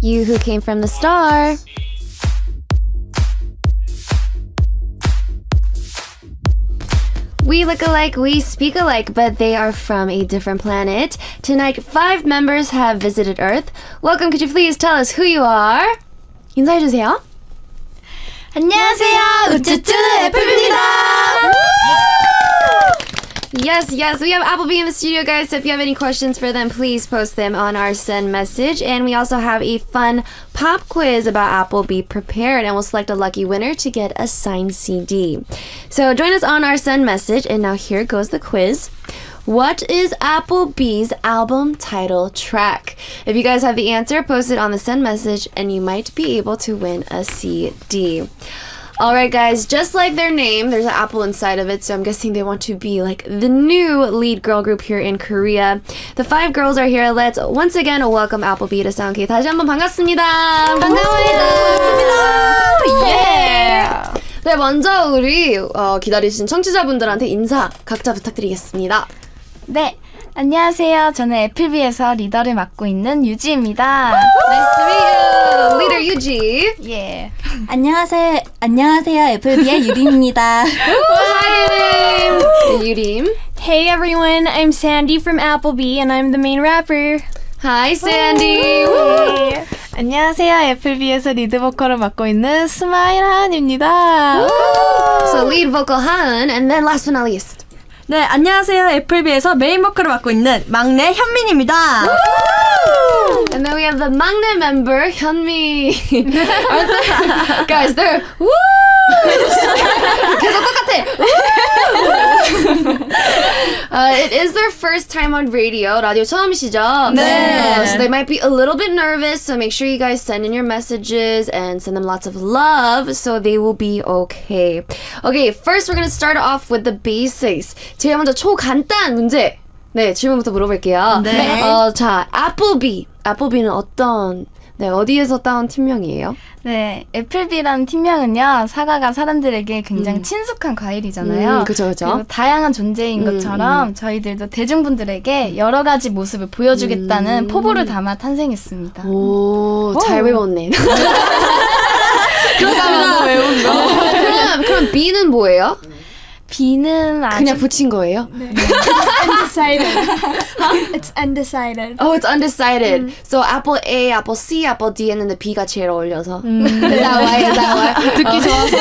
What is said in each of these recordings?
You who came from the star. We look alike, we speak alike, but they are from a different planet. Tonight, 5 members have visited Earth. Welcome, could you please tell us who you are? 인사해주세요. 안녕하세요, 우쭈쭈 애플입니다. Yes, we have Apple.B in the studio, guys, so if you have any questions for them, please post them on our send message. And we also have a fun pop quiz about Apple.B prepared, and we'll select a lucky winner to get a signed CD. So join us on our send message, and now here goes the quiz. What is Apple.B's album title track? If you guys have the answer, post it on the send message, and you might be able to win a CD. Alright guys, just like their name, there's an apple inside of it, so I'm guessing they want to be like the new lead girl group here in Korea. The 5 girls are here. Let's once again welcome Apple.B to SoundK. 다시 한번 반갑습니다. 반갑습니다. Yeah. 네, 먼저 우리 기다리신 청취자분들한테 인사 각자 부탁드리겠습니다. 네, 안녕하세요. 저는 애플비에서 리더를 맡고 있는 유지입니다. Nice to meet you, Leader Yuji. 예. 안녕하세요. 애플비의 유림입니다. Hi, 유림. Hey everyone, I'm Sandy from Apple.B and I'm the main rapper. Hi, Sandy. Hey. 안녕하세요. 애플비에서 리드 보컬을 맡고 있는 스마일 하은입니다. So lead vocal Han, and then last but not least. 네, 안녕하세요. 애플비에서 메인 보컬을 맡고 있는 막내 현민입니다. And then we have the 막내 member, 현미. Guys, they're woo! 계속 똑같아. It is their first time on radio. 라디오 처음이시죠? 네. So they might be a little bit nervous, so make sure you guys send in your messages and send them lots of love so they will be okay. Okay, first we're going to start off with the basics. 제가 먼저 초간단 문제. 네, 질문부터 물어볼게요. 네. 자, Apple.B. Apple.B는 어디에서 따온 팀명이에요? 네, 애플비라는 팀명은요, 사과가 사람들에게 굉장히 친숙한 과일이잖아요. 그쵸. 그리고 다양한 존재인 것처럼 저희들도 대중분들에게 여러 가지 모습을 보여주겠다는 포부를 담아 탄생했습니다. 오, 잘 외웠네. 그렇습니다. 외운 거. 그럼 B는 뭐예요? B는 아직 그냥 붙인 거예요? 네. Undecided. It's undecided. Oh, it's undecided. So Apple A, Apple C, Apple D 했는데 B가 제일 어울려서. Is that why? 듣기 좋아서.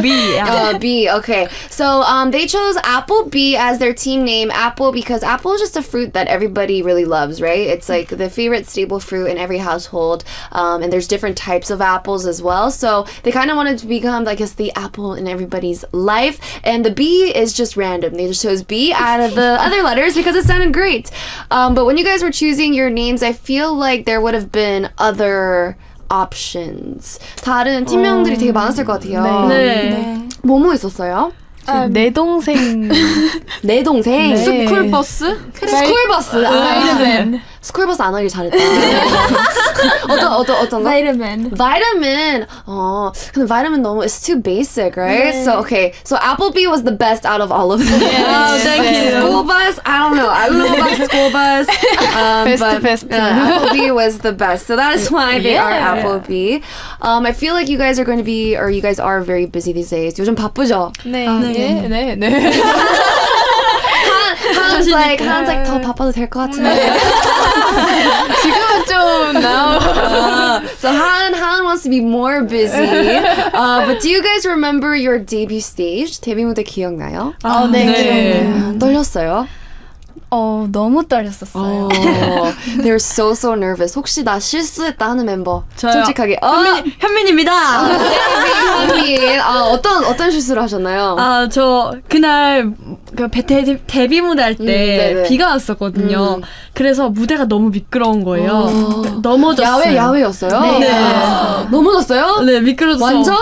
B. B, okay. So they chose Apple.B as their team name, Apple, because apple is just a fruit that everybody really loves, right? It's like the favorite staple fruit in every household. And there's different types of apples as well. So they kind of wanted to become, I guess, the apple in everybody's life. And the B is just random. They just chose B out of the other letters because it sounded great. But when you guys were choosing your names, I feel like there would have been other options. 다른 팀명들이 되게 많았을 것 같아요. 네. 뭐뭐 있었어요? 내 동생. 내 동생? 네. 스쿨버스? 스쿨버스. 스쿨버스 안 하길 잘했다. 어떤 거? 바이러맨. Vitamin. 근데 vitamin 너무 it's too basic, right? 네. So okay, so Apple.B was the best out of all of them. Oh, thank you. School bus, I don't know about school bus. Best. Apple.B was the best, so that is why they are Apple.B. I feel like you guys are going to be, or you guys are very busy these days. 요즘 바쁘죠? 네. Han's like 더 바빠도 될 것 같은데. 지금은 좀 So Han wants to be more busy. But do you guys remember your debut stage? 데뷔 무대 기억나요? 네. 떨렸어요? 너무 떨렸었어요. They're so nervous. 혹시 나 실수했다 하는 멤버 저요. 솔직하게. 현민입니다. 현민. 어떤 실수를 하셨나요? 저 그날 데뷔 무대 할 때 비가 왔었거든요. 그래서 무대가 너무 미끄러운 거예요. 넘어졌어요. 야외였어요? 네. 넘어졌어요? 네, 미끄러졌어. 완전?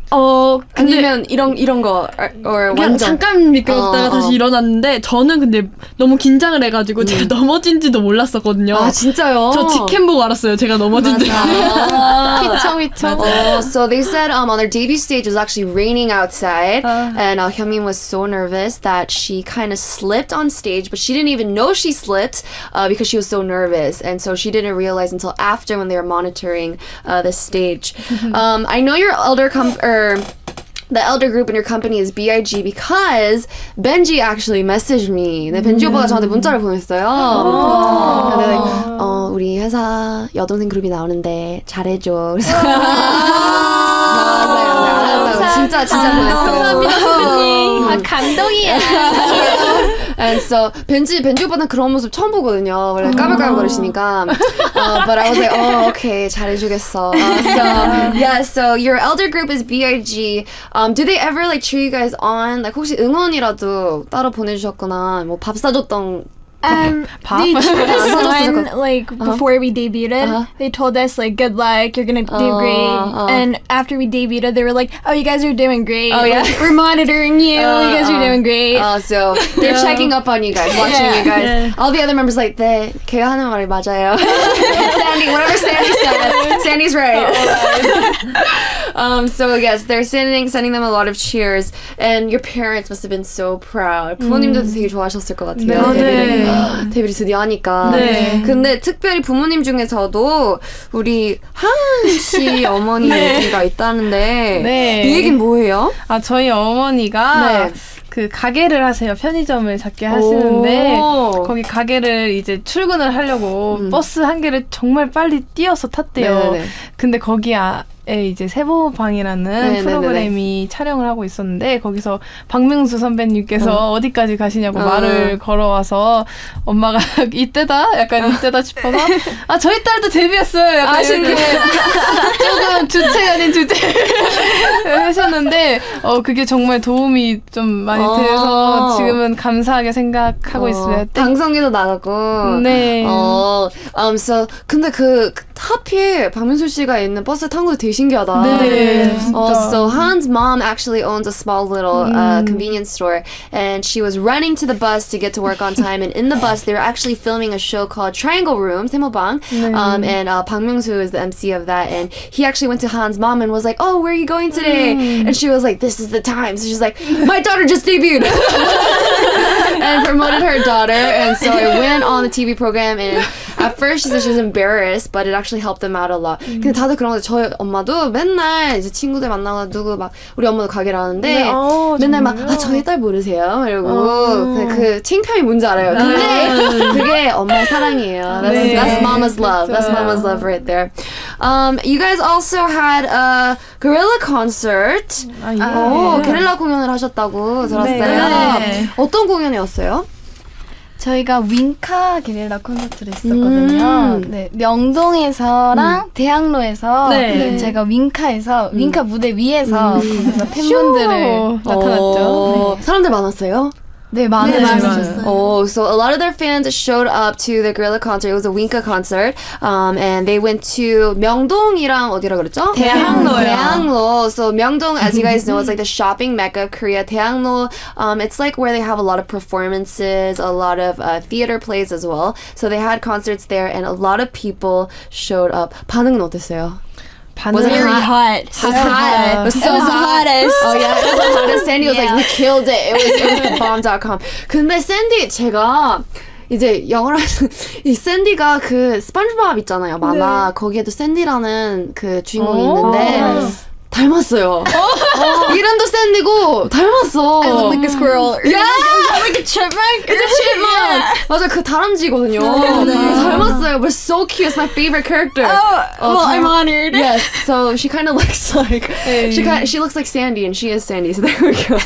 근데 아니면 이런 거 or 그냥 완전 잠깐 미끄러졌다가 다시 일어났는데 저는 근데 너무 긴장을 해가지고 제가 넘어진지도 몰랐었거든요. 아 진짜요? 저 직캠 보고 알았어요. 제가 넘어진지. 휘청휘청. So they said on their debut stage it was actually raining outside and Hyunmin was so nervous that she kind of slipped on stage, but she didn't even know she slipped because she was so nervous, and so she didn't realize until after when they were monitoring the stage. I know your the elder group in your company is B.I.G. because Benji actually messaged me. 네, 벤지 오빠가 저한테 문자를 보냈어요. 근데 like, 우리 회사 여동생 그룹이 나오는데 잘해줘. 그래서 맞아요. 진짜 보냈어요. 감사합니다, 선배님. 감동이야. And so 벤지 오빠는 그런 모습 처음 보거든요. 원래 까불까불거리시니까. But I was like, okay, 잘해주겠어. So your elder group is B.I.G. Do they ever like cheer you guys on? Like 혹시 응원이라도 따로 보내주셨거나 뭐 밥 사줬던 They cheered us on, like, before we debuted. They told us, like, good luck, you're gonna do great. And after we debuted, they were like, oh, you guys are doing great. Oh, yeah? Like, we're monitoring you. You guys are doing great. So they're checking up on you guys, watching you guys. Yeah. All the other members like, 네, 걔가 하는 말이 맞아요. Sandy, whatever Sandy said, Sandy's right. So yes, they're sending them a lot of cheers. And your parents must have been so proud. 부모님들도 되게 좋아하셨을 것 같아요. 네. 데뷔를 드디어 하니까. 네. 근데 특별히 부모님 중에서도 우리 하은씨 어머니 얘기가 있다는데 네. 이 얘기는 뭐예요? 저희 어머니가 그 가게를 하세요. 편의점을 작게 하시는데 거기 가게를 이제 출근을 하려고 버스 한 개를 정말 빨리 뛰어서 탔대요. 네네네. 근데 거기에 이제 세보방이라는 프로그램이 촬영을 하고 있었는데 거기서 박명수 선배님께서 어디까지 가시냐고 말을 걸어와서 엄마가 이때다 싶어서 저희 딸도 데뷔했어요. 약간 이렇게 조금 주체 아닌 주체 하셨는데 그게 정말 도움이 좀 많이 돼서 지금은 감사하게 생각하고 있어요. 방송에도 나가고. 네. So 근데 하필 박명수 씨가 있는 버스 탄 것도 되게 신기하다. 네. So Han's mom actually owns a small little convenience store, and she was running to the bus to get to work on time. And in the bus, they were actually filming a show called Triangle Room, 세모방. And Bang Myung-soo is the MC of that, and he actually went to Han's mom and was like, "Oh, where are you going today?" And she was like, "This is the time." So she's like, "My daughter just debuted," and promoted her daughter. And so it went on the TV program, and at first she said she was embarrassed, but it actually helped them out a lot. 근데 다들 그런 거 저희 엄마도 맨날 이제 친구들 만나고 누구 막 우리 엄마도 가게를 하는데 맨날 막 저희 딸 모르세요? 이러고 그 창피함이 뭔지 알아요. 근데 그게 엄마의 사랑이에요. That's mama's love. That's mama's love right there. You guys also had a guerrilla concert. 게릴라 공연을 하셨다고 들었어요. 네. 어떤 공연이었어요? 저희가 윙카 게릴라 콘서트를 했었거든요. 네, 명동에서랑 대학로에서 제가 윙카에서 윙카 무대 위에서 거기서 팬분들을 나타났죠. 네. 사람들 많았어요? 네, 많으셨어요. So a lot of their fans showed up to the Gorilla concert. It was a Winka concert. And they went to 명동이랑 어디라 그랬죠? 대학로요. So Myeongdong, as you guys know, is like the shopping mecca of Korea. 대학로, it's like where they have a lot of performances, a lot of theater plays as well. So they had concerts there, and a lot of people showed up. 반응은 어땠어요? Was it very hot? So hot. It was so the hottest. Oh yeah, it was the hottest. Sandy was like, we killed it. It was bomb.com. 근데 샌디 제가 이제 영어로 이 샌디가 그 스펀지밥 있잖아요. 만화 거기에도 샌디라는 그 주인공이 있는데 닮았어요. 이름도 샌디고 닮았어. I look like a squirrel. Yeah, like a chipmunk. It's a chipmunk. 맞아, 그 다람쥐거든요. 닮았어요. But so cute. It's my favorite character. Well, I'm honored. Yes. So she kind of looks like she looks like Sandy, and she is Sandy. So there we go.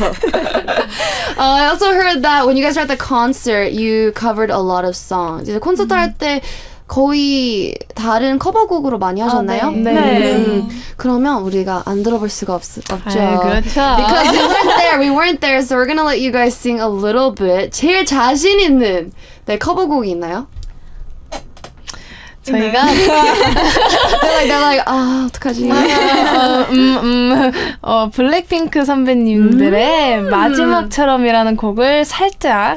I also heard that when you guys were at the concert, you covered a lot of songs. 이제 콘서트 할 때 거의 다른 커버곡으로 많이 하셨나요? 네. 그러면 우리가 안 들어볼 수가 없죠. 그렇죠. Because we weren't there, so we're gonna let you guys sing a little bit. 제일 자신 있는 커버곡이 있나요? 저희가 they're like 어떡하지? 블랙핑크 선배님들의 마지막처럼이라는 곡을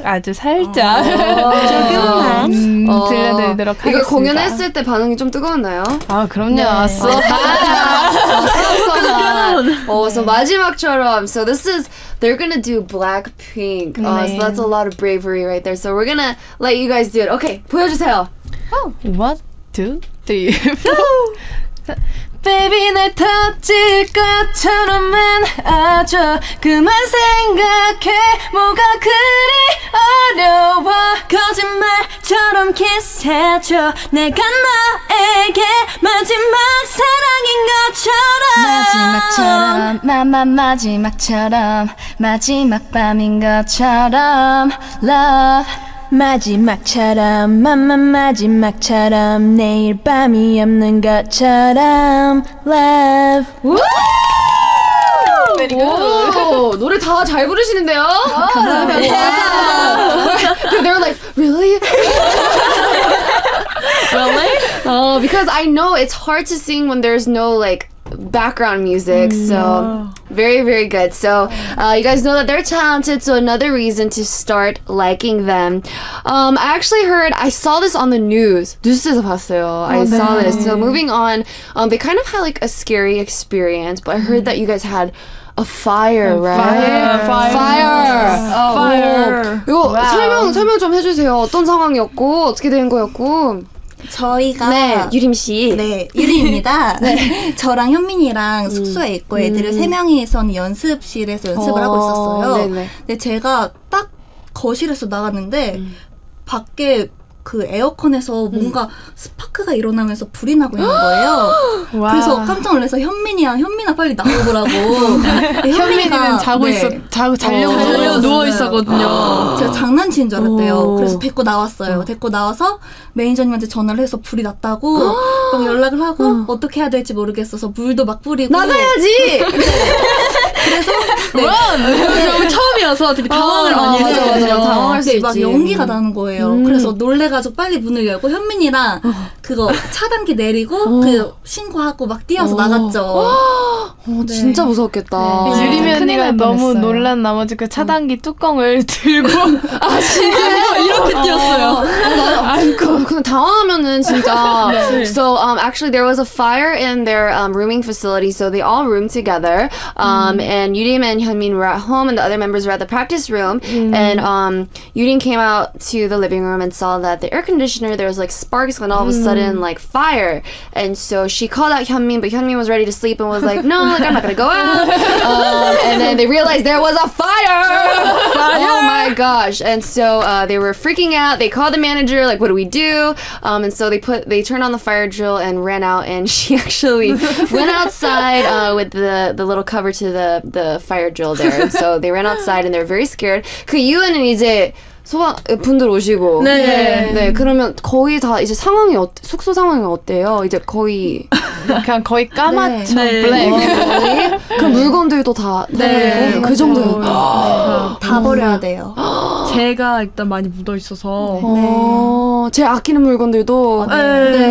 아주 살짝 들려드리도록 하겠습니다. 이거 공연했을 때 반응이 좀 뜨거웠나요? 아, 그럼요. So 마지막처럼. So they're gonna do Blackpink. So that's a lot of bravery right there. So we're gonna let you guys do it. Okay, 보여주세요. 1, 2, 3, 4. Baby 날 터질 것처럼만 아줘 그만 생각해 뭐가 그리 어려워 거짓말처럼 키스해줘 내가 너에게 마지막 사랑인 것처럼 마지막처럼 마지막 밤인 것처럼 Love 마지막처럼 마지막처럼 내일 밤이 없는 것처럼 Love. 오, 노래 다 잘 부르시는데요? 감사합니다. They're like, really? Really? Because I know it's hard to sing when there's no like background music, so very, very good. So you guys know that they're talented, so another reason to start liking them. I actually I saw this on the news. 뉴스에서 봤어요. I saw this. So moving on, they kind of had like a scary experience, but I heard that you guys had a fire, right? Fire. 이거 설명 좀 해주세요. 어떤 상황이었고 어떻게 된 거였고. 저희가 유림 씨. 네, 유림입니다. 저랑 현민이랑 숙소에 있고 애들 3명이서는 연습실에서 연습을 하고 있었어요. 근데 제가 딱 거실에서 나갔는데 밖에 그 에어컨에서 뭔가 스파크가 일어나면서 불이 나고 있는 거예요. 그래서 깜짝 놀라서 현민아 빨리 나오더라고. 현민이는 자려고 누워 있었거든요. 제가 장난치는 줄 알았대요. 그래서 데리고 나왔어요. 데리고 나와서 매니저님한테 전화를 해서 불이 났다고 막 연락을 하고 어떻게 해야 될지 모르겠어서 물도 막 뿌리고 나가야지. 그래서 너무 처음이어서 되게 당황을 많이 했어요. 당황할 수 있지. 막 연기가 나는 거예요. 그래서 놀래가지고 빨리 문을 열고 현민이랑 그거 차단기 내리고 그 신고하고 막 뛰어서 나갔죠. 진짜 무섭겠다. 유림이 언니가 너무 놀란 나머지 그 차단기 뚜껑을 들고 진짜 이렇게 뛰었어요. 그냥 당황하면은 진짜. So actually there was a fire in their rooming facility, so they all roomed together. And Yurim and Hyunmin were at home, and the other members were at the practice room. And Yurim came out to the living room and saw that the air conditioner, there was like sparks and all of a sudden like fire. And so she called out Hyunmin, but Hyunmin was ready to sleep and was like, no, like, I'm not gonna go out. And then they realized there was a fire. Oh my gosh. And so they were freaking out. They called the manager, like, what do we do? And so they turned on the fire drill and ran out, and she actually went outside with the little cover to the fire drill there. And so they ran outside and they were very scared. 그 이유는 이제 소방분들 오시고 네 그러면 거의 다 이제 숙소 상황이 어때요? 이제 거의 그냥 거의 까맣죠. 블랙. 그 물건들도 다 그 정도요. 다 버려야 돼요. 제가 일단 많이 묻어 있어서 제 아끼는 물건들도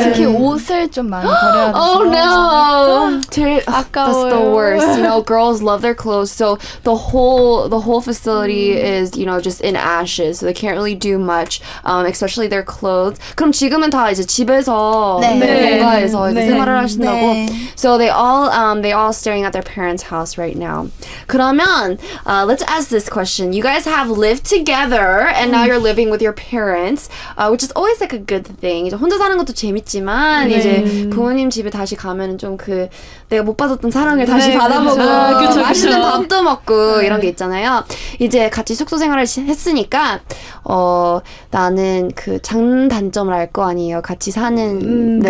특히 옷을 좀 많이 버려야 돼서. Oh no! That's the worst. You know, girls love their clothes, so the whole facility is, you know, just in ashes. So they can't really do much, especially their clothes. 그럼 지금은 다 이제 집에서 뭔가에서 이제 생활을 하신다고. So they all staring at their parents' house right now. 그러면 let's ask this question. You guys have lived together, and now you're living with your parents, which is always like a good thing. 이제 혼자 사는 것도 재밌지만 이제 부모님 집에 다시 가면은 좀 그 내가 못 받았던 사랑을 다시 받아보고 맛있는 밥도 먹고 이런 게 있잖아요. 이제 같이 숙소 생활을 했으니까 나는 그 장단점을 알 거 아니에요. 같이 사는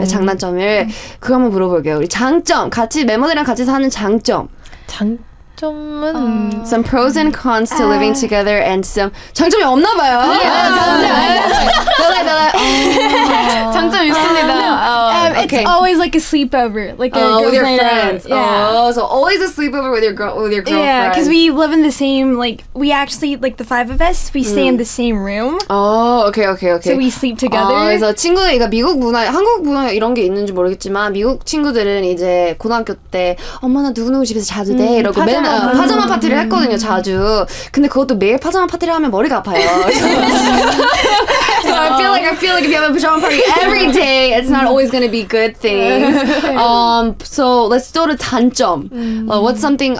장단점을 그거 한번 물어볼게요. 우리 장점, 같이 멤버들이랑 같이 사는 장점. 장점은 some pros and cons to living together and some 장점이 없나 봐요. 장점 있습니다. Okay. It's always like a sleepover, like a girls' with your night friends. out. Yeah. Oh, so always a sleepover with your girlfriends. Yeah, because we live in the same, like, we actually, like, the five of us, we stay in the same room. Oh, okay. So we sleep together. 그래서 친구들, 그러니까 미국 문화, 한국 문화 이런 게 있는지 모르겠지만 미국 친구들은 이제 고등학교 때 엄마 나 누구누구 집에서 자도 돼 이러고 맨날 파자마 파티를 했거든요, 자주. 근데 그것도 매일 파자마 파티를 하면 머리가 아파요. So I feel like if you have a pajama party every day, it's not always going to be good things. So let's go to 단점. What's something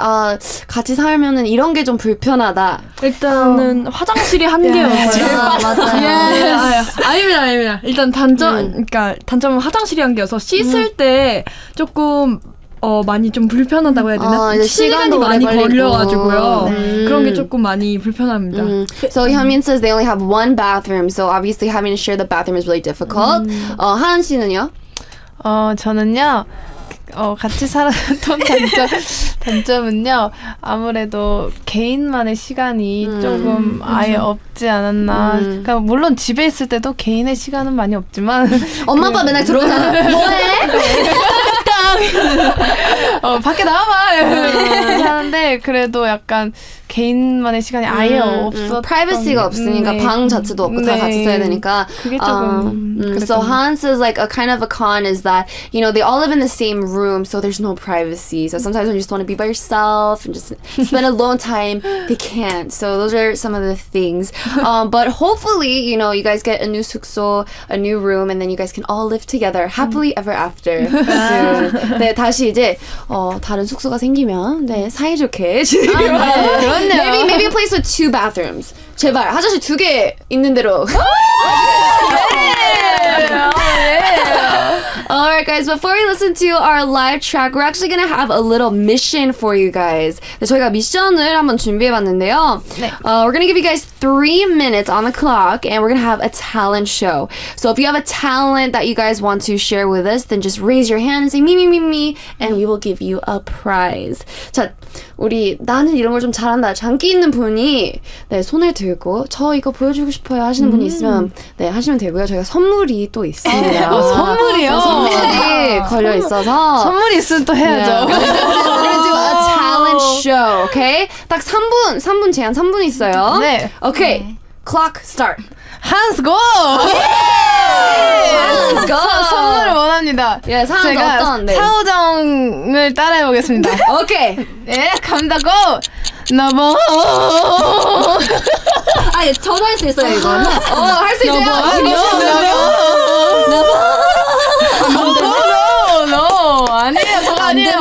같이 살면은 이런 게 좀 불편하다. 일단은 화장실이 한 개여서 맞아요. 아닙니다. 일단 그러니까 단점은 화장실이 한 개여서 씻을 때 조금 많이 좀 불편하다고 해야 되나? 이제 시간이 시간도 많이 오래 걸리고. 걸려가지고요. 그런 게 조금 많이 불편합니다. So Hyunmin says they only have one bathroom, so obviously having to share the bathroom is really difficult. 하은 씨는요? 저는요. 같이 살았던 단점은요. 아무래도 개인만의 시간이 조금 아예 없지 않았나. 그러니까 물론 집에 있을 때도 개인의 시간은 많이 없지만 엄마 아빠 맨날 들어오잖아. 뭐해? 밖에 나와봐 하는데 그래도 약간 개인만의 시간이 아예 없었던 프라이버시가 없으니까 방 자체도 없고 다 같이 써야 되니까 그게 조금 so Han says like a kind of a con is that you know they all live in the same room so there's no privacy so sometimes when you just want to be by yourself and just spend alone time they can't so those are some of the things but hopefully you know you guys get a new 숙소 a new room and then you guys can all live together happily ever after soon. 네 다시 이제 다른 숙소가 생기면 네 사이좋게 지내요. Maybe a place with 2 bathrooms. 제발 화장실 2개 있는 대로. Alright guys, before we listen to our live track, we're actually gonna have a little mission for you guys. 네, 저희가 미션을 한번 준비해봤는데요. 네. We're gonna give you guys 3 minutes on the clock and we're gonna have a talent show. So if you have a talent that you guys want to share with us, then just raise your hand and say me and we will give you a prize. 자, 우리 나는 이런 걸 좀 잘한다. 장기 있는 분이 네, 손을 들고 저 이거 보여주고 싶어요 하시는 분이 있으면 네, 하시면 되고요. 저희가 선물이 또 있습니다. 선물이요? 선물이 걸려 있어서 선물이 있으면 또 해야죠. We're gonna do a talent show, okay? 딱 3분 제한 3분 있어요. 네. Okay, clock start. Hands go! Let's go. 선물을 원합니다. 예, 상황이 제가 어떤? 네. 사오정을 따라해보겠습니다. 오케이. 예, 간다고! 너무 저도 할 수 있어요, 이거는. 할 수 있어요. No, 아니에요, 저거 아니에요.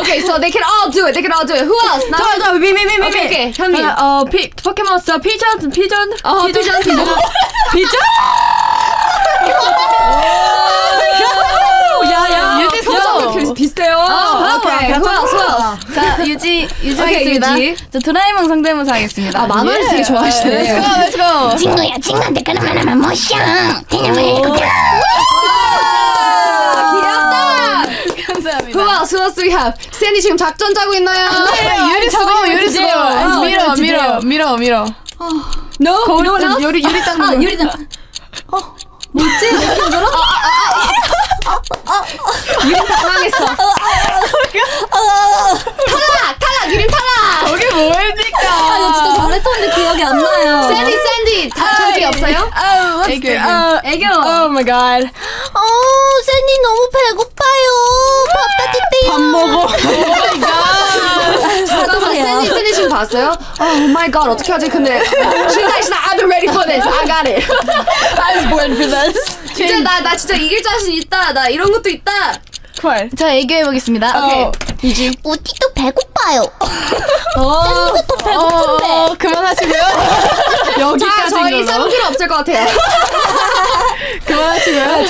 Okay, so they can all do it. They can all do it. Who else? 저, 미. Okay, 현민. 포켓몬스터 피전. 피전. 야야. 유지 소정. 비슷해요. Okay, who else? 자, 유지하겠습니다. 유지. 저 도라에몽 성대모사 하겠습니다. 만화를 되게 좋아하시네. Let's go. 친구야 친구한테 그러면 하면 못쇼 대냐면 Who else do we have? 샌디 지금 작전 짜고 있나요? 유리 밀어. No? No one else? 유리 닦는 유리 닦는. 뭐지? 유림 당황했어. 탈락! 유림 탈락! 저게 뭐입니까? 나 진짜 잘했었는데 기억이 안 나요. 샌디 자기 없어요? 애교. Oh my god. 샌디 너무 배고파요. 밥 따뜻해요. 밥 먹어. 잠깐만 샌디 지금 봤어요? Oh my god 어떻게 하지? 근데 she's like I've been ready for this. I got it. I was born for this. 진짜 나 진짜 이길 자신 있다. 나 이런 것도 있다. 헐. 자, 애교해보겠습니다. 오케이. 유지. 우티도 배고파요. 샌디도 배고픈데. 그만하시고요. 자, 여기까지인 저희 걸로. 3kg 없을 것 같아요. 그만하시고요.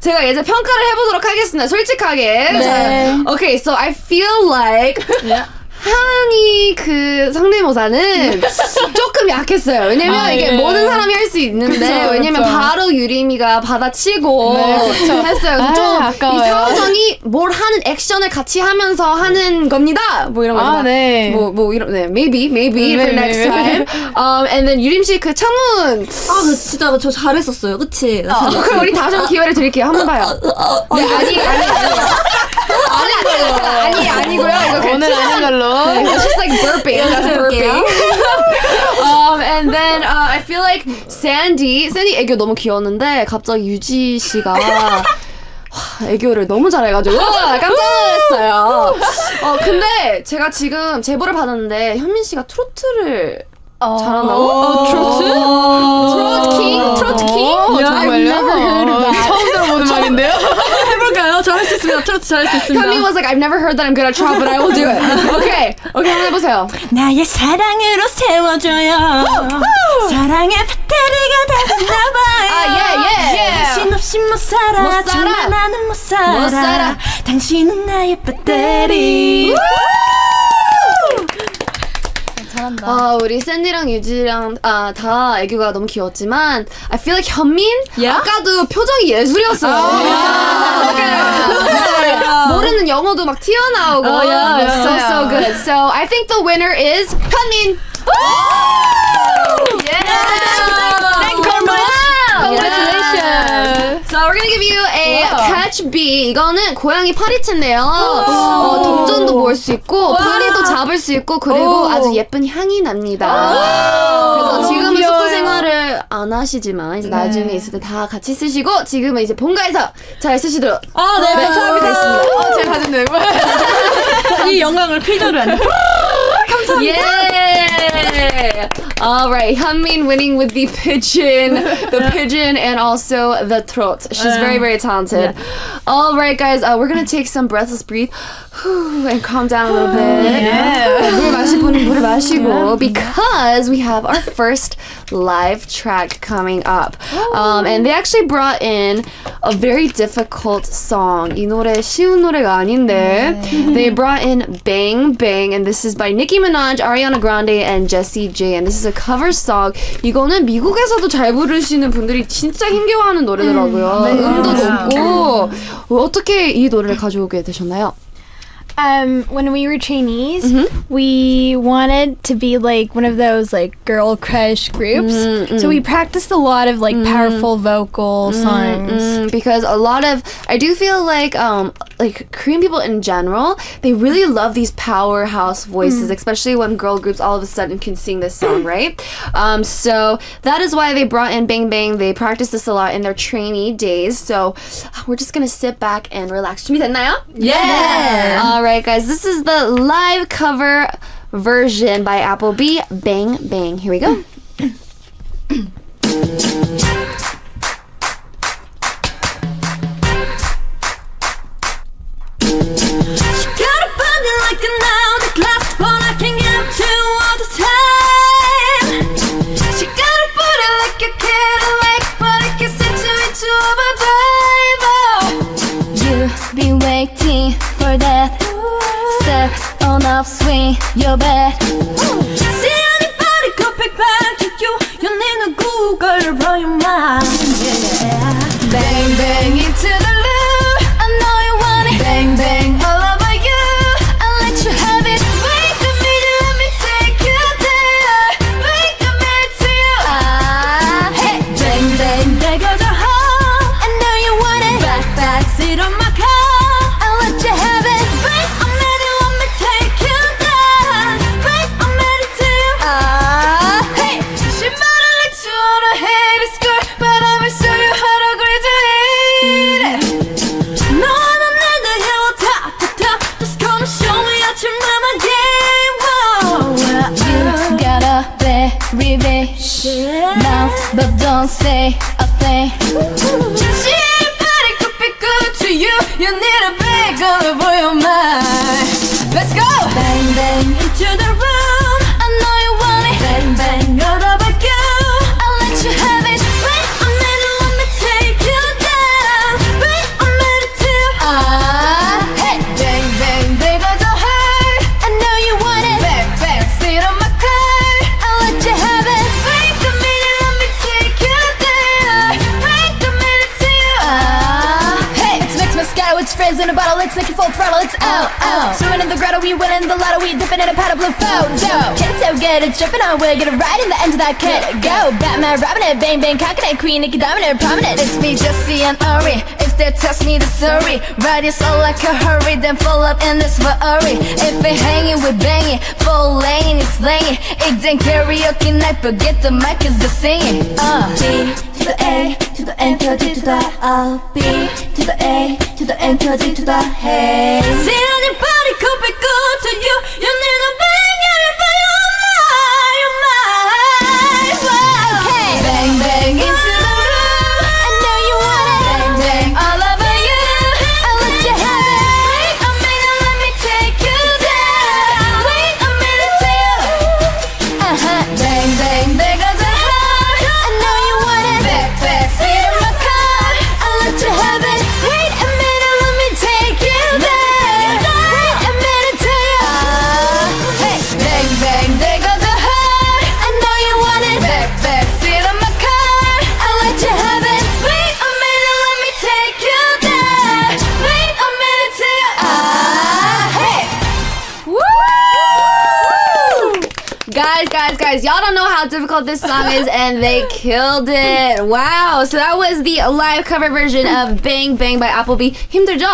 제가 이제 평가를 해보도록 하겠습니다. 솔직하게. 자, okay, so I feel like 한이 그 성대모사는 조금 약했어요. 왜냐면 이게 모든 사람이 할 수 있는데 그쵸, 왜냐면 그쵸. 바로 유림이가 받아치고 했어요. 그래서 좀 아까워요. 이 사오정이 뭘 하는 액션을 같이 하면서 하는 겁니다. 뭐 이런 거. 네. 뭐 이런 네, maybe for next time. And then 유림 씨 그 창문. 아, 진짜 저 잘했었어요. 그치? 그럼 우리 다시 한번 기회를 드릴게요. 한번 봐요. 네, 아니고요. 이거 오늘 아닌 걸로. It's just like burping. That's burping. And then I feel like Sandy 애교 너무 귀여웠는데 갑자기 유지 씨가 애교를 너무 잘해가지고 깜짝 놀랐어요. 근데 제가 지금 제보를 받았는데 현민 씨가 트로트를 잘한다고? 트로트 king? 정말요? 처음 들어보는 말인데요? 해볼까요? 잘할 수 있습니다. 트로트 잘할 수 있습니다. 현민 was like, I've never heard that. I'm gonna try, but I will do it. Okay, 한번 해보세요. 나의 사랑으로 세워줘요. 사랑의 배터리가 다 됐나봐요. 당신 없이 못 살아. 못 살아. 정말 나는 못 살아. 못 살아. 당신은 나의 배터리. 잘한다. 우리 샌디랑 유지랑 다 애교가 너무 귀여웠지만 I feel like 현민 아까도 표정이 예술이었어요. 모르는 영어도 막 튀어나오고 so good. So I think the winner is 현민. Congratulations. So we're gonna give you a catch B. 이거는 고양이 파리채인데요. 동전도 모을 수 있고 파리도 잡을 수 있고 그리고 아주 예쁜 향이 납니다. 그래서 지금은 숙소 생활을 안 하시지만 이제 나중에 있을 때 다 같이 쓰시고 지금은 이제 본가에서 잘 쓰시도록. 네, 감사합니다. 제가 가진 내 이 영광을 필요로 안 Yeah! All right, Hyunmin winning with the pigeon, and also the throat. She's very, very talented. All right, guys, we're gonna take some breathless breathe and calm down a little bit. 물 마실 분은 물을 마시고 because we have our first live track coming up, and they actually brought in a very difficult song. 이 노래 쉬운 노래가 아닌데 they brought in Bang Bang, and this is by Nicki Minaj, Ariana Grande, and Jessie J, and this is a cover song. 이거는 미국에서도 잘 부르시는 분들이 진짜 힘겨워하는 노래더라고요. 음도 높고. 어떻게 이 노래를 가져오게 되셨나요? When we were Chinese, we wanted to be like one of those like girl crush groups. So we practiced a lot of like powerful vocal songs. Because a lot of, I do feel like Korean people in general, they really love these powerhouse voices, especially when girl groups all of a sudden can sing this song, right? So that is why they brought in Bang Bang. They practiced this a lot in their trainee days. So we're just gonna sit back and relax. 준비됐나요? Yeah! All right, guys, this is the live cover version by Apple.B, Bang Bang. Here we go. Got a body like an hourglass, but I can get to all the time. She got a body like a Cadillac, but I can set you into overdrive. You've been waiting for that. Step on up, swing your bed. See anybody go pick back to you? You need a Google, blow your mind. Yeah. Bang bang into the loop. I know you want it. Bang bang all over you. I'll let you have it. Wait a minute, let me take you there. Wait a minute to you. Hey. Bang bang, there goes your heart. I know you want it. Back, sit on my car. I'll let you have it. Wait a minute, let me take you there. Wait a minute to you. Hey. She might have let you on her head, it's good, but I will show you how to grade it. No, I don't need to hear what talk. Just come and show me how to run my game. Whoa. You got a very big mouth, but don't say a thing. She ain't body could be good to you. You need a big girl for your mind. Let's go. Bang bang into the room. I know you want it. Bang bang all over you. I'll let you have it. Wait a minute, let me take you down. Wait a minute too. Hey. Bang bang, they got to hurt. I know you want frizz in a bottle, it's like a full throttle, it's oh. Swimming in the grotto, we winning the lotto, we dipping in a pot of blue photo. It's so good, it's dripping on, we'll get it right in the end of that kid. Go, Batman, robbing it, bang, bang, cocking it, queen, Nikki, dominant, prominent. It's me, Jesse, and Ori. If they test me, the sorry. Ride it so like a hurry, then full up in this for Ori. If we hanging, we banging, full lane, it's slaying. It didn't karaoke night, but get the mic, cause they're singing. B to the A, to the N, to the O. B to the A, to the N, to the hey. See on your body, could be good to you. You need a bang, everybody, you're mine. Okay. Bang, bang, into the room. I know you want it. Bang, bang, all over you. I'll let you have it. Wait a minute, let me take you there. Wait a minute till bang, bang, there goes a heart. I know you want it. Back, seat in my car. I'll let you have it. Wait a minute, let me take you there. Wait a minute till hey, bang, bang, there goes a heart. I know you want it. Back, seat in my car. I'll let you have it. Wait a minute, let me take you there. Wait a minute till hey. Guys, y'all don't know how difficult this song is, and they killed it. Wow. So that was the live cover version of Bang Bang by Apple.B. 힘들죠?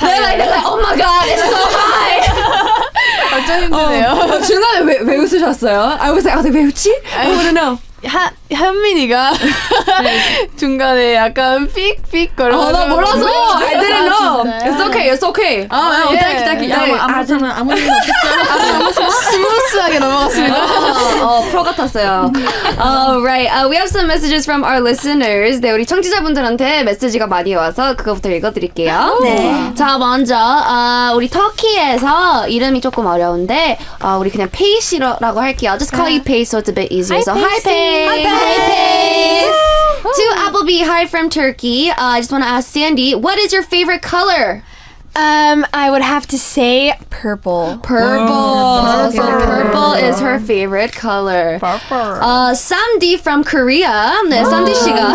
They're like, oh my god, it's so high. 좀 힘드네요. 중간에 왜 웃으셨어요? I was like, 왜 웃지? I wanna know. 현민이가 중간에 약간 삑삑 거려. 나 몰라서. I didn't know. It's okay, it's okay. 딸기. 아무 일 없었어요. 스무스하게 넘어갔습니다. 프로 같았어요. Right. We have some messages from our listeners. 네, 우리 청취자분들한테 메시지가 많이 와서 그거부터 읽어드릴게요. 네. 자, 먼저 우리 터키에서 이름이 조금 어려운데 우리 그냥 페이시라고 할게요. I'll just call you Pace so it's a bit easier. So hi Pace. Hi Pace. To Apple.B. Hi from Turkey. I just want to ask Sandy, what is your favorite color? I would have to say purple. Purple. So purple is her favorite color. 쌈디 from Korea. 네, 쌈디 씨가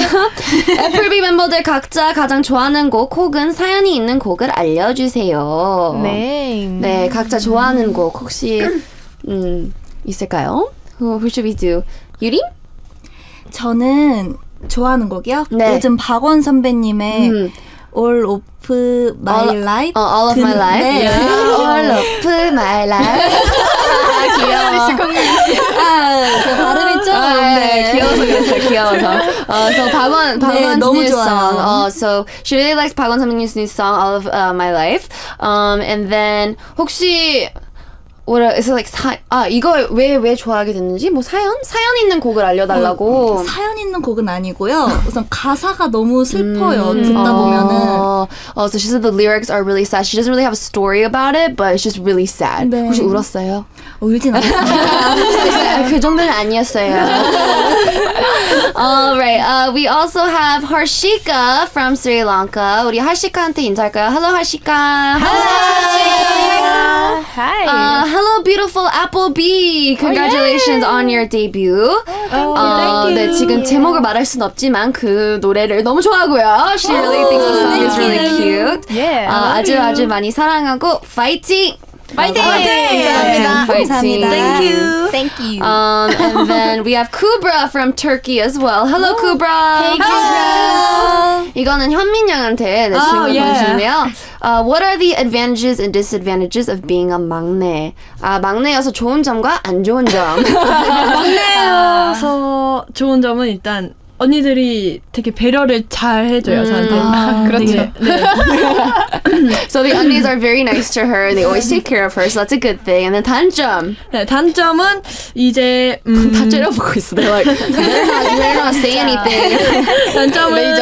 Apple.B 멤버들 각자 가장 좋아하는 곡 혹은 사연이 있는 곡을 알려주세요. 네, 각자 좋아하는 곡 혹시 있을까요? Who should we do? 유림? 저는 좋아하는 곡이요? 네. 요즘 박원 선배님의 All of My Life. All of my life. 네. All of my life. 귀여워. 그 발음이 좀 네, 귀여워서 그랬어요. 귀여워서. So 박원 너무 new 좋아요. song. So she really likes 박원 선배님's new song, All of My Life. And then 혹시 is it like 이거 왜 좋아하게 됐는지 뭐 사연 있는 곡을 알려달라고. 사연 있는 곡은 아니고요. 우선 가사가 너무 슬퍼요. 듣다 보면은. So she said the lyrics are really sad. She doesn't really have a story about it, but it's just really sad. 네. 혹시 울었어요? 울진 않았어요. 그 정도는 아니었어요. Alright, we also have Harshika from Sri Lanka. 우리 하시카한테 인사할까요? Hello, Harshika. Hi. Hello, beautiful Apple.B. Congratulations on your debut. Thank you. 네, 지금 제목을 말할 순 없지만 그 노래를 너무 좋아하고요. She really thinks the song is really cute. Yeah. 아주 많이 사랑하고 파이팅! 파이팅! 감사합니다. 감사합니다. Thank you. And then we have Kubra from Turkey as well. Hello, Kubra. Hey, Kubra. 이거는 현민 양한테 질문 보내주셨네요. What are the advantages and disadvantages of being a 막내? 막내여서 좋은 점과 안 좋은 점. 막내여서 좋은 점은 일단 언니들이 되게 배려를 잘 해줘요, 저한테. 그렇죠. 네. So the 언니es are very nice to her and they always take care of her, so that's a good thing. And then 단점. 네, 단점은 이제 다 째려보고 있어. They're like, they're not say anything. 단점은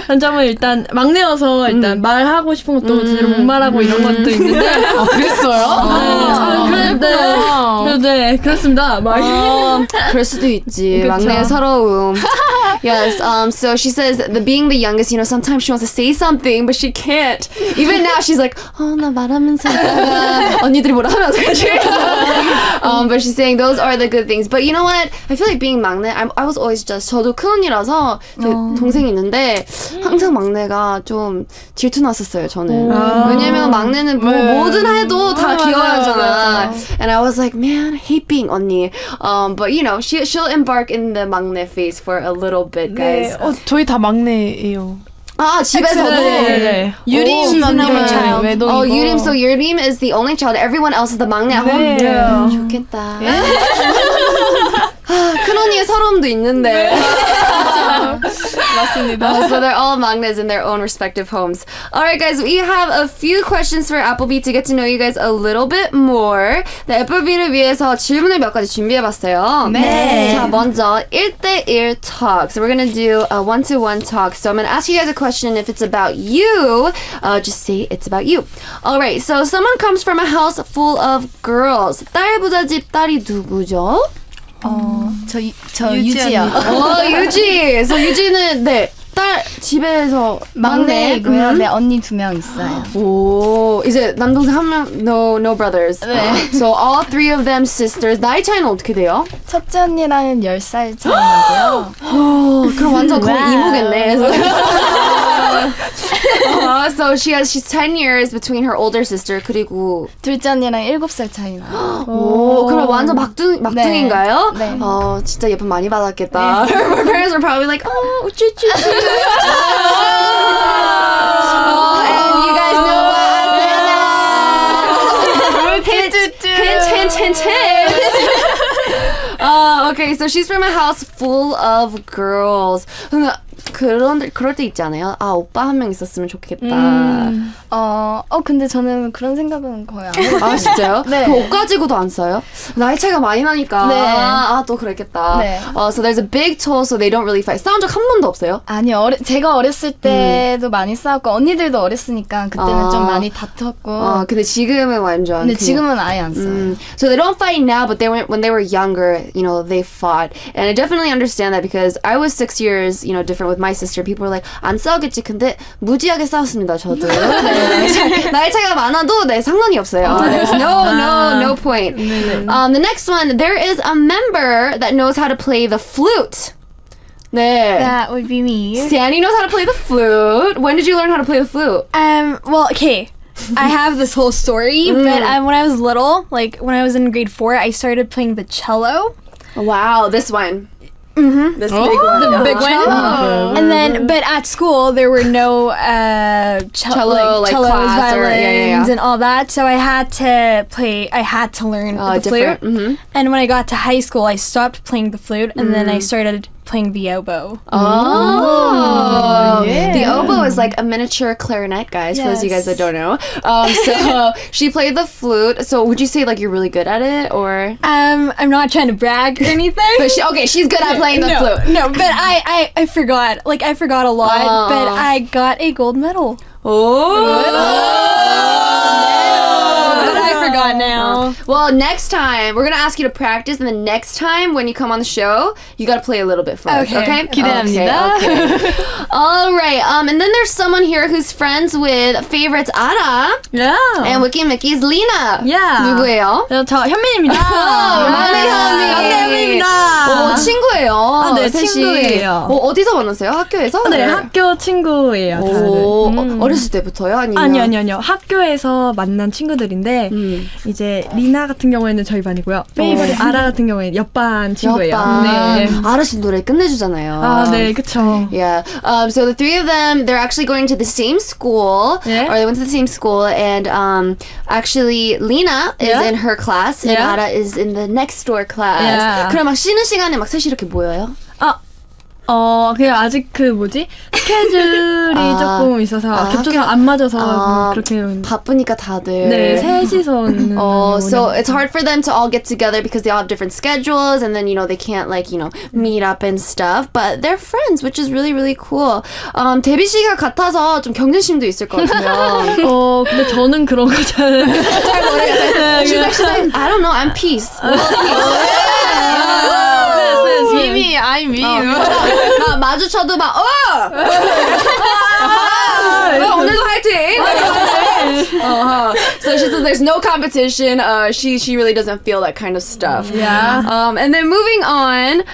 단점은 일단 막내여서 일단 말하고 싶은 것도 제대로 못 말하고 이런 것도 있는데. 그랬어요? 네, 그렇습니다. 그럴 수도 있지. 막내의 서러움. Yes. So she says the being the youngest, sometimes she wants to say something, but she can't. Even now, she's like, 나 말하면서 언니들이 뭐라 하면 어떡하지? But she's saying those are the good things. But you know what? I feel like being 막내, I was always just 저도 큰 언니라서 제 동생이 있는데 항상 막내가 좀 질투 났었어요. 저는. 왜냐면 막내는 뭐든 해도 다 귀여워하잖아. And I was like, man, I hate being 언니. But she'll embark in the 막내 phase for a little bit, guys. 네, 저희 다 막내예요. 집에서도. 네. 유림 only child. 외동이고. 유림. So 유림 is the only child. Everyone else is the 막내 at home. 좋겠다. 큰 언니의 서러움도 있는데. 맞습니다. So they're all 막내s in their own respective homes. Alright guys, we have a few questions for Apple.B to get to know you guys a little bit more. 네, Apple.B를 위해서 질문을 몇 가지 준비해봤어요. 네. 자, 먼저 1대1 talk. So we're gonna do a one-to-one talk. So I'm gonna ask you guys a question. If it's about you, just say it's about you. Alright, so someone comes from a house full of girls. 딸부잣집 딸이 누구죠? 저 유지요. 유지. So 유지는 딸 집에서 막내이고요. 네, 언니 2명 있어요. 오, 이제 남동생 한 명, no brothers. 네. So all three of them sisters. 나이 차이는 어떻게 돼요? 첫째 언니랑은 10살 차이인데요. 그럼 완전 거의 이모겠네. So she's 10 years between her older sister 그리고 둘째 언니랑 7살 차이나. 오, 그럼 완전 막둥인가요? 네. 진짜 예쁨 많이 받았겠다. Her parents are probably like, 우쭈쭈쭈. And you guys know what I said. Hint. Okay, so she's from a house full of girls. 그럴 때 있지 않아요? 오빠 한 명 있었으면 좋겠다. 근데 저는 그런 생각은 거의 안 해요. 진짜요? 네. 그 옷 가지고도 안 써요? 나이 차이가 많이 나니까. 네. 또 그랬겠다. 네. So there's a big toll, so they don't really fight. 싸운 적 한 번도 없어요? 아니요, 제가 어렸을 때도 많이 싸웠고 언니들도 어렸으니까 그때는 좀 많이 다퉜고. 근데 지금은 완전. 근데 지금은 아예 안 싸워요. So they don't fight now, but when they were younger, they fought. And I definitely understand that because I was 6 years, different with my sister. People were like, 안 싸우겠지. 근데 무지하게 싸웠습니다, 저도. 네. 나이 차이가 많아도 상관이 없어요. There's no point. The next one, there is a member that knows how to play the flute. 네. That would be me. Sandy knows how to play the flute. When did you learn how to play the flute? Well, okay. I have this whole story, but when I was little, like when I was in grade 4, I started playing the cello. Wow, this one. This big one. The big one. And then, but at school, there were no cellos, class violins, and all that. So I had to learn the flute. And when I got to high school, I stopped playing the flute, and then I started playing the oboe. The oboe is like a miniature clarinet, guys, for those of you guys that don't know. So she played the flute. So would you say like you're really good at it, or? I'm not trying to brag or anything. But she's good at playing the flute. No, but I forgot. Like I forgot a lot, but I got a gold medal. But I forgot now. Well, next time we're gonna ask you to practice, and the next time when you come on the show, you gotta play a little bit for us. Okay. 기대합니다. Okay. All right. And then there's someone here who's friends with favorites Ara Yeah. and Wiki Mickey's Lena. Yeah. 누구예요? 저 현민입니다. 현민입니다. 친구예요. 네, 셋이. 친구예요. 어디서 만났어요? 학교에서? 네, 학교 친구예요. 다들. 어렸을 때부터요? 아니요. 학교에서 만난 친구들인데 이제 리나 같은 경우에는 저희 반이고요. 페이버리 아라 같은 경우에는 옆반 친구예요. 네. 아라 씨 노래 끝내주잖아요. 네, 그쵸. Yeah. So the three of them, they're actually going to the same school, or they went to the same school, and actually Lena is in her class, and Ara is in the next door class. 그럼 막 쉬는 시간에 막 셋이 이렇게 모여요? 그냥 아직 스케줄이 조금 있어서 겹쳐서 안 맞아서 그렇게 바쁘니까 다들. 네, 셋이서 so it's hard for them to all get together because they all have different schedules, and then they can't meet up and stuff, but they're friends, which is really really cool. 데뷔 씨가 같아서 좀 경쟁심도 있을 것 같아요. 근데 저는 그런 거 잘 모르겠어요. She's like, I don't know, I'm peace. I'm mean. 마주쳐도 막 오늘도 화이팅! So she says there's no competition. She really doesn't feel that kind of stuff. Yeah. And then moving on,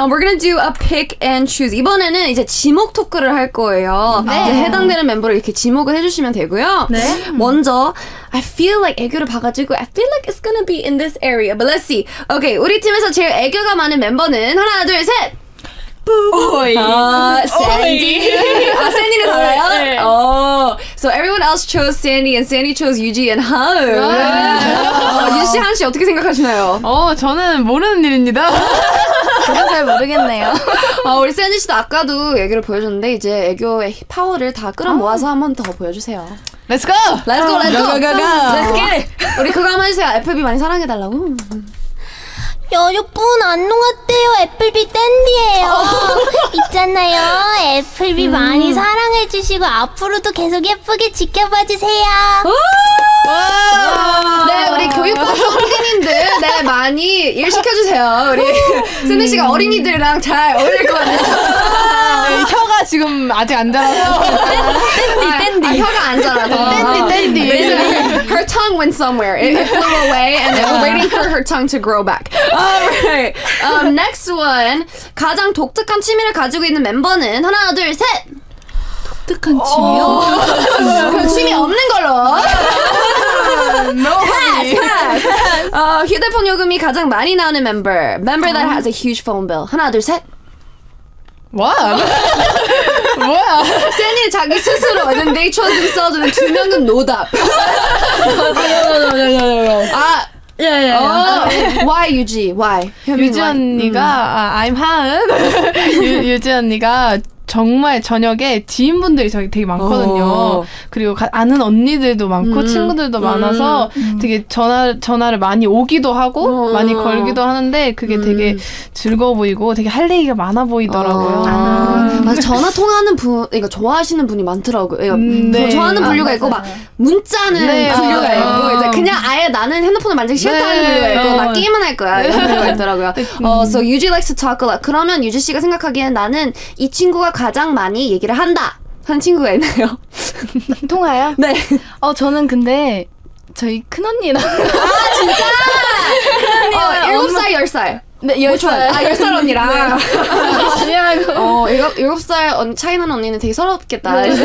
we're gonna do a pick and choose. 이번에는 이제 지목 토크를 할 거예요. 이제 해당되는 멤버를 이렇게 지목을 해주시면 되고요. 네. 먼저 I feel like 애교를 봐가지고 I feel like it's gonna be in this area. But let's see. Okay, 우리 팀에서 제일 애교가 많은 멤버는 하나, 둘, 셋. 오이. Sandy. Sandy는 달라요? So everyone else chose Sandy and Sandy chose Yuji and Haru. 유지 한씨 어떻게 생각하시나요? 저는 모르는 일입니다. 저도 잘 모르겠네요. 우리 샌디 씨도 아까도 애교를 보여줬는데 이제 애교의 파워를 다 끌어모아서 한 번 더 보여주세요. Let's go! Let's go, let's go! Go, go, go. Let's get it! 우리 그거 한번 해주세요. Apple.B 많이 사랑해달라고. 여러분 안녕하세요. 애플비 댄디예요. 있잖아요. 애플비 많이 사랑해주시고 앞으로도 계속 예쁘게 지켜봐주세요. 네, 우리 교육방송 PD님들 네 많이 일 시켜주세요. 우리 샌디 씨가 어린이들이랑 잘 어울릴 것 같아요. 혀가 지금 아직 안 자라서. 댄디. 혀가 안 자라서. 댄디. Her tongue went somewhere. It flew away, and then we're waiting for her tongue to grow back. Alright. Next one. 가장 독특한 취미를 가지고 있는 멤버는 하나, 둘, 셋. 독특한 취미요? 그럼 취미 없는 걸로. Pass. 휴대폰 요금이 가장 많이 나오는 member that has a huge phone bill. 하나, 둘, 셋. 뭐야? 샌이 자기 스스로 and then they chose themselves and 두 명은 노답. Why 유지? Why? 유지 언니가 I'm 하은. 유지 언니가 정말 저녁에 지인분들이 저기 되게 많거든요. 그리고 아는 언니들도 많고 친구들도 많아서 되게 전화를 많이 오기도 하고 많이 걸기도 하는데 그게 되게 즐거워 보이고 되게 할 얘기가 많아 보이더라고요. 맞아, 전화 통화하는 분, 그러니까 좋아하시는 분이 많더라고요. 네. 좋아하는 분류가 있고 막 문자는 분류가 있고 이제 그냥 아예 나는 핸드폰을 만지기 싫다는 분류가 있고 나 게임만 할 거야 이런 분류가 있더라고요. So Yuji likes to talk a lot. 그러면 유지 씨가 생각하기엔 나는 이 친구가 가장 많이 얘기를 한다 하는 친구가 있나요? 통화요? 네. 저는 근데 저희 큰언니랑 진짜? 7살, 10살. 네, 10살. 10살 언니랑. 아니라고. 7살 차이나는 언니는 되게 서럽겠다. 나는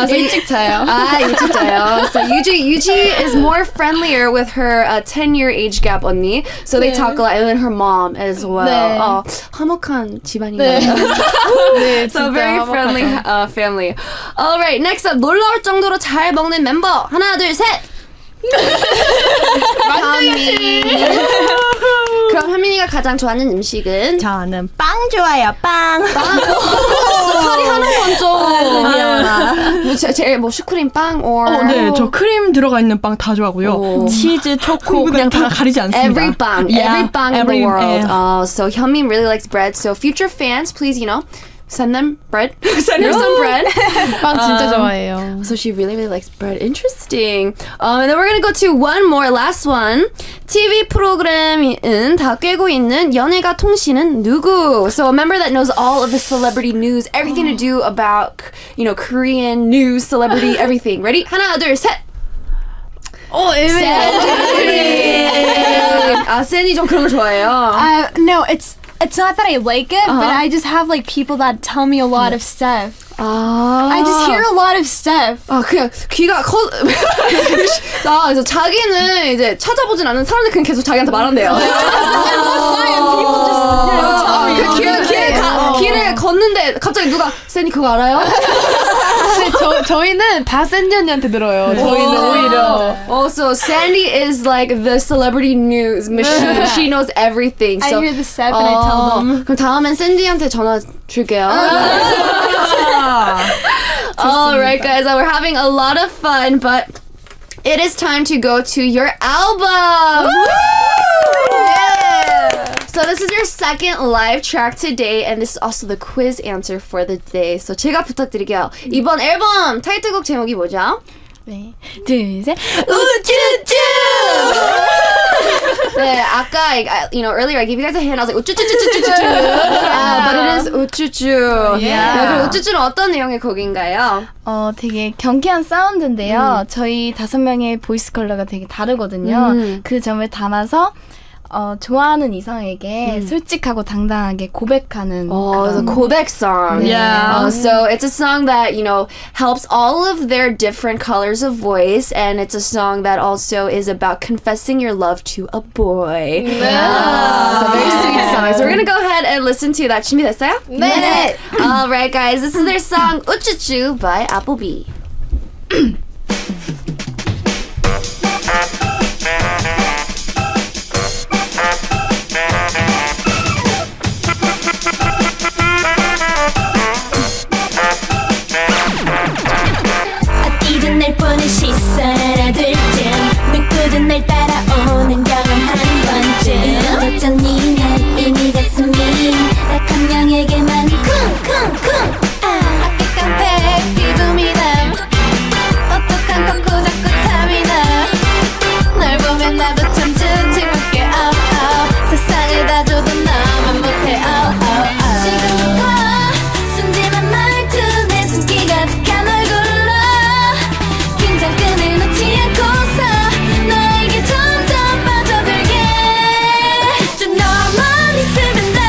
일찍 자요. 일찍 자요. So Yuji is more friendlier with her 10-year age gap 언니. So they talk a lot, and then her mom as well. 네. 화목한 집안이네요. 네, So very friendly family. Alright, next up. 놀라울 정도로 잘 먹는 멤버. 하나, 둘, 셋. 현민. 그럼 현민이가 가장 좋아하는 음식은? 저는 빵 좋아요. 빵. 살이 하는 건 좀. 제일 뭐 슈크림 빵 or? 네, 저 크림 들어가 있는 빵 다 좋아하고요. 치즈, 초코 그냥 다 가리지 않습니다. Every 빵, every 빵 in the world. So Hyunmin really likes bread. So future fans, please, send them bread. Send her some bread. 빵 진짜 좋아해요. So she really, really likes bread. Interesting. And then we're gonna go to one more, last one. TV 프로그램은 다 꿰고 있는 연예가 통신은 누구? So a member that knows all of the celebrity news, everything to do about, Korean news, celebrity, everything. Ready? 하나, 둘, 셋. 애매해. 세니 좀 그런 거 좋아해요. No, it's not that I like it, but I just have like people that tell me a lot of stuff. I just hear a lot of stuff. 그냥 귀가 그래서 자기는 이제 찾아보진 않는 사람들 그냥 계속 자기한테 말한대요. 길을 걷는데 갑자기 누가 세니 그거 알아요? 근데 저희는 다 샌디 언니한테 들어요. 저희는 오히려. So Sandy is like the celebrity news machine. She knows everything. I So, hear the stuff and I tell them. 그럼 다음엔 샌디한테 전화 줄게요. Alright guys, we're having a lot of fun, but it is time to go to your album. Yeah. So this is your second live track today, and this is also the quiz answer for the day. So 제가 부탁드릴게요. 이번 앨범 타이틀곡 제목이 뭐죠? 네. 둘, 셋. 우쭈쭈. 네, 아까 earlier I gave you guys a hint. I was like 우쭈쭈쭈쭈쭈쭈. But it is 우쭈쭈. 그럼 우쭈쭈는 어떤 내용의 곡인가요? 되게 경쾌한 사운드인데요. 저희 5명의 보이스 컬러가 되게 다르거든요. 그 점을 담아서 좋아하는 이성에게 솔직하고 당당하게 고백하는 the 고백 song. Yeah. So it's a song that, helps all of their different colors of voice, and it's a song that also is about confessing your love to a boy. It's a very sweet song. So we're going to go ahead and listen to that. 준비됐어요? 네. All right, guys. This is their song 우쭈쭈 by Apple.B. 날 보는 시선 알아둘 쯤 눈구든 날 따라오는 경험 한 번쯤 어쩌니 난 이미 가슴이 딱 한 명에게만 쿵쿵쿵 학교 깡패 기분이남 어떡한 거꾸 자꾸 탐이 나널 보면 나도 참 튼튼하게 세상을 다 줘도 나만 못해 지금부터 순진한 말투 내 숨기 가득한 얼굴로 끈을 놓지 않고서 너에게 점점 빠져들게 우쭈쭈 너만 있으면 돼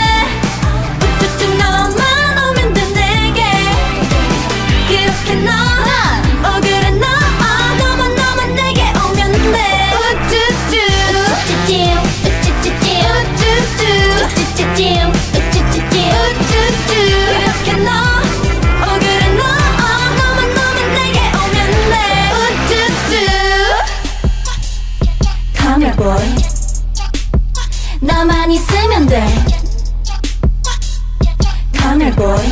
우쭈쭈 너만 오면 돼 내게 그렇게 너 그래 너 너만 내게 오면 돼 우쭈쭈 우쭈쭈 우쭈쭈 우쭈쭈 우쭈쭈 우쭈쭈 그렇게 너 그래 너 너만 내게 오면 돼 Come here boy 나만 있으면 돼 Come here boy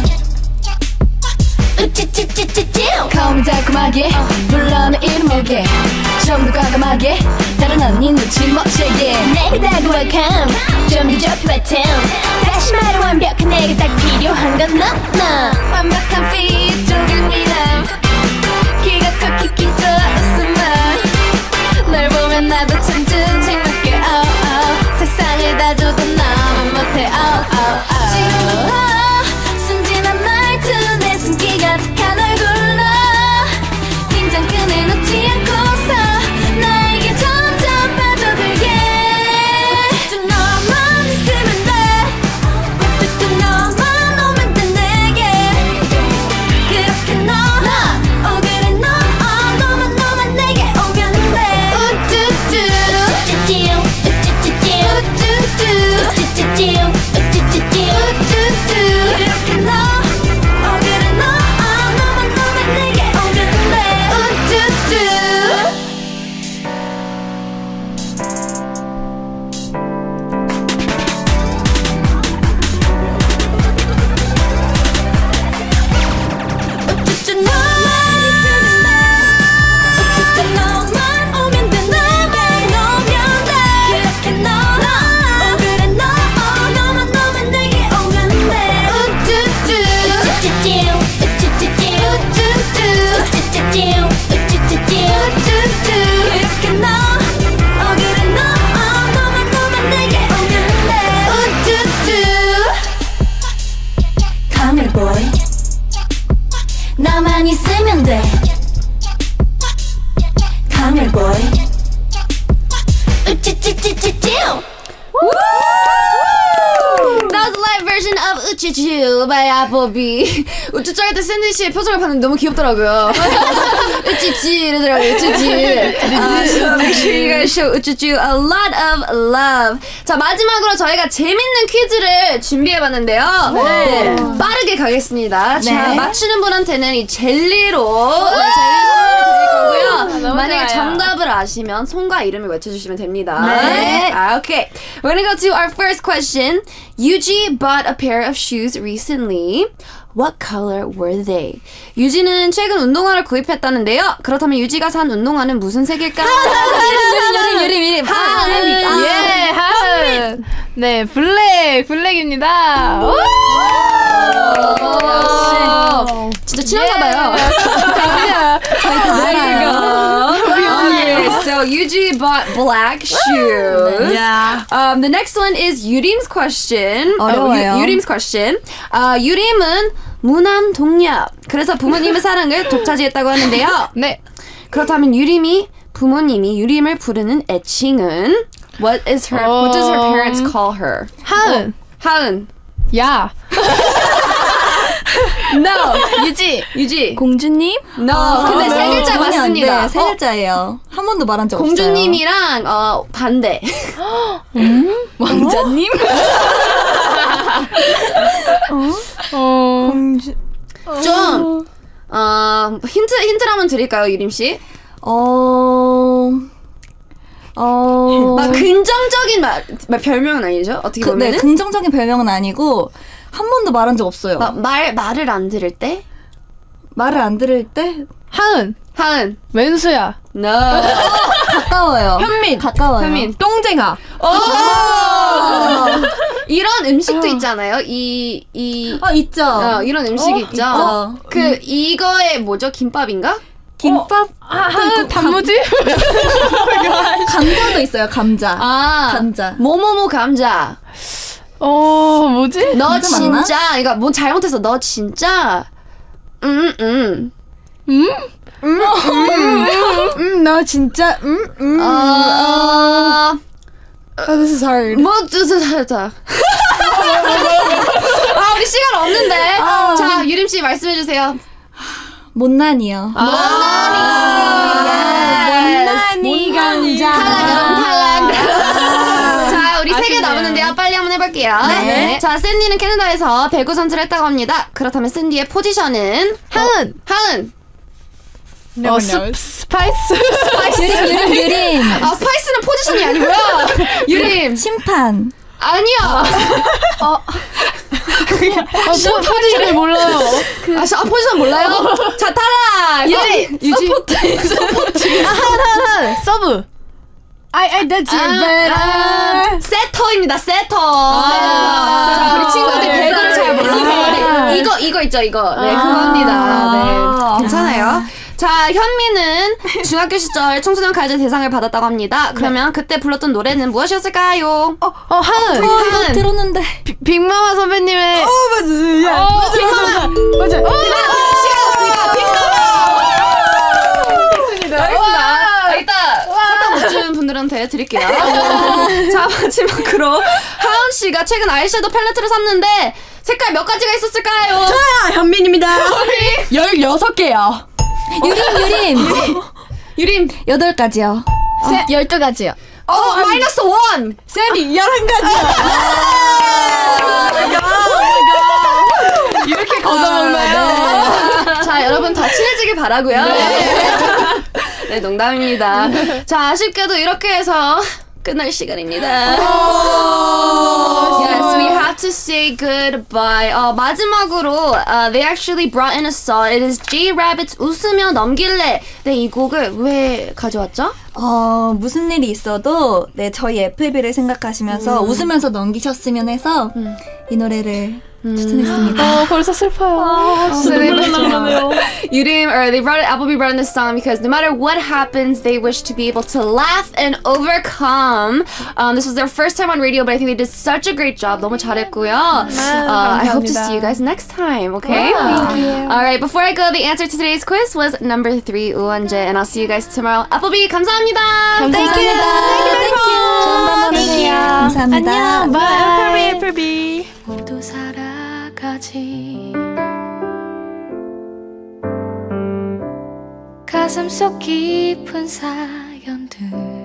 우쭈쭈쭈쭈쭈 Call me 달콤하게 불러 내 이름 오게 좀 더 과감하게 다른 언니 눈치 못 채게 내게 다가와 come 좀 더 좁혀 town 다시 말해 완벽한 내게 딱 필요한 건 너 완벽한 fit 종일 미남 키가 커 키키 좋아 웃음만 널 보면 나도 참 튼튼하게 세상을 다 줘도 나만 못해 지금부터 순진한 말투 내 숨기 가득한 얼굴로 긴장끈을 놓지 않고서 나에게 점점 빠져들게 우쭈쭈 너만 있으면 돼 우쭈쭈 너만 오면 돼 내게 그렇게 너 그래 너 너만 내게 오면 돼 우쭈쭈 우쭈쭈 우쭈쭈 우쭈쭈 우쭈쭈 그렇게 너 그래 너 너만 내게 오면 돼 우쭈쭈 우쭈쭈 너만 있으면 돼 우쭈쭈 너만 오면 돼 내게 오면 돼 그렇게 너 그래 너 너만 내게 오면 돼 우쭈쭈 우쭈쭈 우쭈쭈 우쭈쭈 우쭈쭈 그렇게 너 그래 너 너만 내게 오면 돼 우쭈쭈 Come here boy 나만 있으면 돼 Come here boy 우쭈쭈쭈쭈쭈 That was a live version of 우쭈쭈 by Apple.B. 우쭈쭈 할 때 샌디 씨의 표정을 봤는데 너무 귀엽더라고요. 우쭈쭈 이러더라고요. 우쭈쭈. So make sure you guys show 우쭈쭈 a lot of love. 자, 마지막으로 저희가 재밌는 퀴즈를 준비해봤는데요. 네. 빠르게 가겠습니다. 자, 맞추는 분한테는 이 젤리로 젤리 선물을 드릴 거고요. 만약에 정답을 아시면 손과 이름을 외쳐주시면 됩니다. 네. Okay. We're gonna go to our first question. Yuji bought a pair of shoes recently. What color were they? 유지는 최근 운동화를 구입했다는데요. 그렇다면 유지가 산 운동화는 무슨 색일까요? 여름. 하은. 네, 블랙입니다. 진짜 친한가 봐요. 그냥 저희 다 알아요. So Yuji bought black shoes. Yeah. The next one is 유림's question. 어려워요. 유림's question. 유림은 무남 동녀. 그래서 부모님의 사랑을 독차지했다고 하는데요. 네. 그렇다면 부모님이 유림을 부르는 애칭은 what does her parents call her? 하은. 하은. 야. No. 유지. 공주님? No. 근데 세 글자 맞습니다. 네, 세 글자예요. 한 번도 말한 적 없어요. 공주님이랑 반대. 왕자님? 좀 힌트를 한번 드릴까요, 유림 씨? 막 긍정적인 별명은 아니죠? 어떻게 보면은? 네, 긍정적인 별명은 아니고 한 번도 말한 적 없어요. 말을 안 들을 때? 말을 안 들을 때 하은. 왼수야. No. 가까워요. 현민. 가까워요. 현민. 똥쟁아. 이런 음식도 있잖아요. 있죠. 이런 음식이 있죠. 이거의 뭐죠? 김밥인가? 김밥? 하은 단무지? 감자도 있어요. 감자. 감자. 뭐뭐뭐 감자. 뭐지? 너 감자 맞나? 진짜 그러니까 뭐 잘못했어. 너 진짜 너 진짜 this is hard. 뭐 잘했다. 우리 시간 없는데. 자, 유림 씨 말씀해 주세요. 못난이요. 못난이 감자. 탈락. 자, 우리 세 개 남았는데요. 빨리 한번 해볼게요. 네. 자, 샌디는 캐나다에서 배구 선수를 했다고 합니다. 그렇다면 샌디의 포지션은 하은. 스파이스. 유림. 스파이스는 포지션이 아니고요. 유림. 심판. 아니요. 포지션을 몰라요. 포지션 몰라요? 자, 탈락. 유지. 서포트. 하은. 서브. I did too, but 세터입니다. 세터. 자, 우리 친구들 배구를 잘 몰라서 이거 있죠, 이거. 네, 그겁니다. 네, 괜찮아요. 자, 현미는 중학교 시절 청소년 가요제 대상을 받았다고 합니다. 그러면 그때 불렀던 노래는 무엇이었을까요? 하은. 들었는데. 빅마마 선배님의 빅마마. 맞아. 시간 없으니까 빅마마. 알겠습니다. 이따 사탕 못 주는 분들한테 드릴게요. 자, 마지막으로 하은 씨가 최근 아이섀도우 팔레트를 샀는데 색깔 몇 가지가 있었을까요? 저야 현민입니다. 16개요. 유림. 8가지요. 12가지요. 마이너스 1. 쌤이 11가지요. 이렇게 걷어먹나요? 자, 여러분 다 친해지길 바라고요. 네, 농담입니다. 자, 아쉽게도 이렇게 해서 끝날 시간입니다. Yes, we have to say goodbye. 마지막으로 they actually brought in a song. It is J-Rabbit's 웃으며 넘길래. 네, 이 곡을 왜 가져왔죠? 무슨 일이 있어도 저희 애플비를 생각하시면서 웃으면서 넘기셨으면 해서 이 노래를 추천했습니다. 벌써 슬퍼요. Yurim, or they brought it, Apple.B brought in this song because no matter what happens, they wish to be able to laugh and overcome. This was their first time on radio, but I think they did such a great job. 너무 잘했고요. I hope to see you guys next time, okay? Thank you. Alright, before I go, the answer to today's quiz was number 3, 우원재, and I'll see you guys tomorrow. Apple.B, 감사합니다. Thank you. 좋은 밤 보내세요. 감사합니다. 안녕. Bye. Apple.B. 모두 살아가지 가슴 속 깊은 사연들